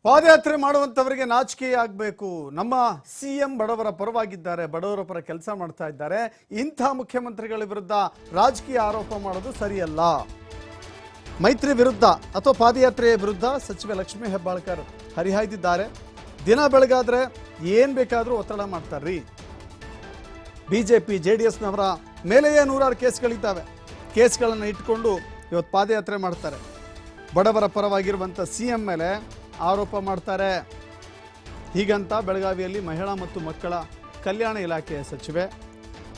ಪಾದಯಾತ್ರೆ ಮಾಡುವಂತವರಿಗೆ ನಾಚಿಕೆ ಆಗಬೇಕು. ನಮ್ಮ ಸಿಎಂ ಬಡವರ ಪರವಾಗಿದ್ದಾರೆ, ಬಡವರ ಪರ ಕೆಲಸ ಮಾಡ್ತಾ ಇದ್ದಾರೆ. ಇಂಥ ಮುಖ್ಯಮಂತ್ರಿಗಳ ವಿರುದ್ಧ ರಾಜಕೀಯ ಆರೋಪ ಮಾಡೋದು ಸರಿಯಲ್ಲ. ಮೈತ್ರಿ ವಿರುದ್ಧ ಅಥವಾ ಪಾದಯಾತ್ರೆಯ ವಿರುದ್ಧ ಸಚಿವೆ ಲಕ್ಷ್ಮೀ ಹೆಬ್ಬಾಳ್ಕರ್ ಹರಿಹಾಯ್ದಿದ್ದಾರೆ. ದಿನ ಬೆಳಗಾದ್ರೆ ಏನ್ ಬೇಕಾದರೂ ಒತ್ತಡ ಮಾಡ್ತಾರ್ರಿ. ಬಿಜೆಪಿ ಜೆಡಿಎಸ್ನವರ ಮೇಲೆಯೇ ನೂರಾರು ಕೇಸ್ಗಳಿದ್ದಾವೆ. ಕೇಸ್ಗಳನ್ನು ಇಟ್ಕೊಂಡು ಇವತ್ತು ಪಾದಯಾತ್ರೆ ಮಾಡ್ತಾರೆ. ಬಡವರ ಪರವಾಗಿರುವಂಥ ಸಿಎಂ ಮೇಲೆ ಆರೋಪ ಮಾಡ್ತಾರೆ. ಹೀಗಂತ ಬೆಳಗಾವಿಯಲ್ಲಿ ಮಹಿಳಾ ಮತ್ತು ಮಕ್ಕಳ ಕಲ್ಯಾಣ ಇಲಾಖೆಯ ಸಚಿವೆ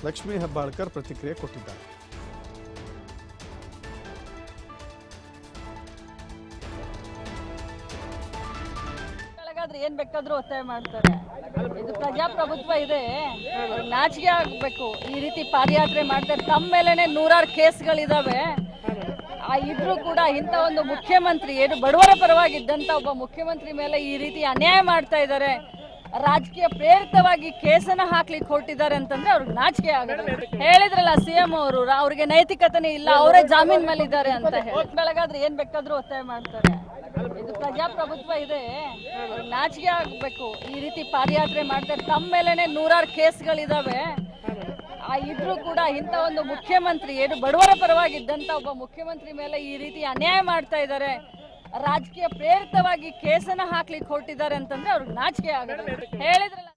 ಲಕ್ಷ್ಮೀ ಹೆಬ್ಬಾಳ್ಕರ್ ಪ್ರತಿಕ್ರಿಯೆ ಕೊಟ್ಟಿದ್ದಾರೆ. ಏನ್ ಬೇಕಾದ್ರೂ ಒತ್ತಾಯ ಮಾಡ್ತಾರೆ. ಇದು ಪ್ರಜಾಪ್ರಭುತ್ವ ಇದೆ, ನಾಚಿಕೆ ಆಗ್ಬೇಕು. ಈ ರೀತಿ ಪಾದಯಾತ್ರೆ ಮಾಡ್ತಾರೆ. ತಮ್ಮ ಮೇಲೆನೆ ನೂರಾರು ಕೇಸ್ಗಳಿದಾವೆ. ಇದ್ರೂ ಕೂಡ ಇಂಥ ಒಂದು ಮುಖ್ಯಮಂತ್ರಿ, ಏನು ಬಡವರ ಪರವಾಗಿದ್ದಂತ ಒಬ್ಬ ಮುಖ್ಯಮಂತ್ರಿ ಮೇಲೆ ಈ ರೀತಿ ಅನ್ಯಾಯ ಮಾಡ್ತಾ ಇದ್ದಾರೆ. ರಾಜಕೀಯ ಪ್ರೇರಿತವಾಗಿ ಕೇಸನ್ನ ಹಾಕ್ಲಿಕ್ಕೆ ಹೊರಟಿದ್ದಾರೆ ಅಂತಂದ್ರೆ ಅವ್ರಿಗೆ ನಾಚಿಕೆ ಆಗುತ್ತೆ. ಹೇಳಿದ್ರಲ್ಲ ಸಿಎಂ ಅವರು, ಅವ್ರಿಗೆ ನೈತಿಕತೆನೇ ಇಲ್ಲ, ಅವರೇ ಜಾಮೀನ್ ಮೇಲೆ ಇದ್ದಾರೆ ಅಂತ ಹೇಳಿ. ಬೆಳಗಾದ್ರೆ ಏನ್ ಬೇಕಾದ್ರೂ ಒತ್ತಾಯ ಮಾಡ್ತಾರೆ. ಇದು ಪ್ರಜಾಪ್ರಭುತ್ವ ಇದೆ, ನಾಚಿಕೆ ಆಗ್ಬೇಕು. ಈ ರೀತಿ ಪಾದಯಾತ್ರೆ ಮಾಡ್ತಾರೆ. ತಮ್ಮ ಮೇಲೆನೆ ನೂರಾರು ಕೇಸ್ಗಳಿದಾವೆ. ಇದ್ರೂ ಕೂಡ ಇಂಥ ಒಂದು ಮುಖ್ಯಮಂತ್ರಿ, ಏನು ಬಡವರ ಪರವಾಗಿದ್ದಂತ ಒಬ್ಬ ಮುಖ್ಯಮಂತ್ರಿ ಮೇಲೆ ಈ ರೀತಿ ಅನ್ಯಾಯ ಮಾಡ್ತಾ ಇದ್ದಾರೆ. ರಾಜಕೀಯ ಪ್ರೇರಿತವಾಗಿ ಕೇಸನ್ನ ಹಾಕ್ಲಿಕ್ಕೆ ಹೊರಟಿದ್ದಾರೆ ಅಂತಂದ್ರೆ ಅವ್ರಿಗೆ ನಾಚಿಕೆ ಆಗುತ್ತೆ. ಹೇಳಿದ್ರಲ್ಲ